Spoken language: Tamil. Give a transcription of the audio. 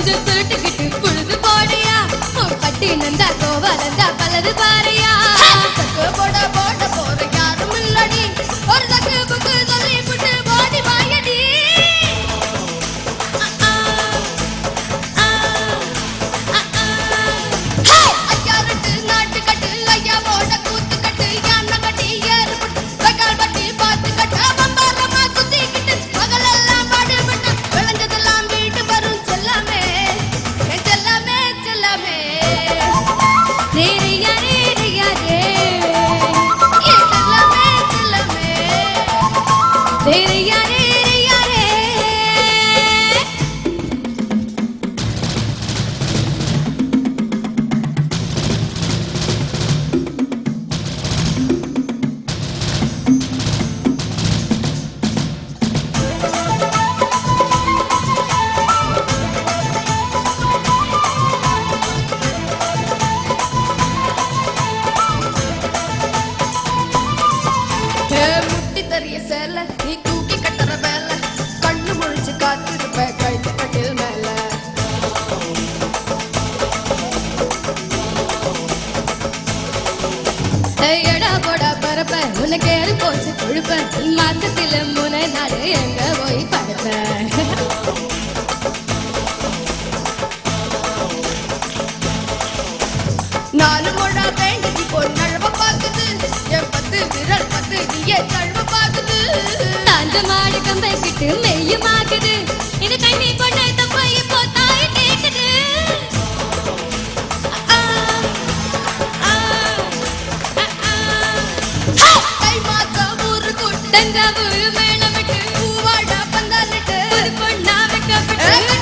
கொஞ்சம் சுருட்டுக்கிட்டு புழுது போடையா பட்டி நந்தா கோவலந்தா பலது பாறையா போட போட போற யாரும் இல்லடி ஒரு தக்கு புக்கு சொல்லி புட்டு போடி வாயடி ஐயா ரெட்டு நாட்டு கட்டு ஐயா போட கூத்து கட்டு யானை கட்டி ஏறு புட்டு வெக்கால் பட்டி பார்த்து கட்ட பம்பாரமா சுத்திக்கிட்டு பகலெல்லாம் பாடுபட்டு விளைஞ்சதெல்லாம் வீட்டு வரும் செல்லாமே செல்லாமே செல்லாமே ரேரியா ரேரியா ரே செல்லாமே செல்லாமே ரேரியா ரேரியா ரே முட்டி தறிய சேல நீ தூக்கி கட்டுற வேலை கண்ணு முழிச்சு காத்திருப்ப கைத்து கட்டில் மேல எடா போடா பரப்ப உனக்கு ஏறி போச்சு கொழுப்ப மாசத்தில முனை நாடு எங்க போய் படுப்ப நாலு மொழா வேண்டி போய் நழுவ பாக்குது என் 10 விரல் 10 நீயே தழுவ பாக்குது அந்த மாடு கம்பை கிட்டு மெய்யுமாக்குது இது கண்ணி கொண்டு தப்ப இப்போ தாய் கேக்குது கை மாத்த ஊரு கூட்டு தஞ்சாவூர் மேல விட்டு பூவாடா பந்தாலிட்டு ஒரு பொண்ணா வைக்கப்பட்டு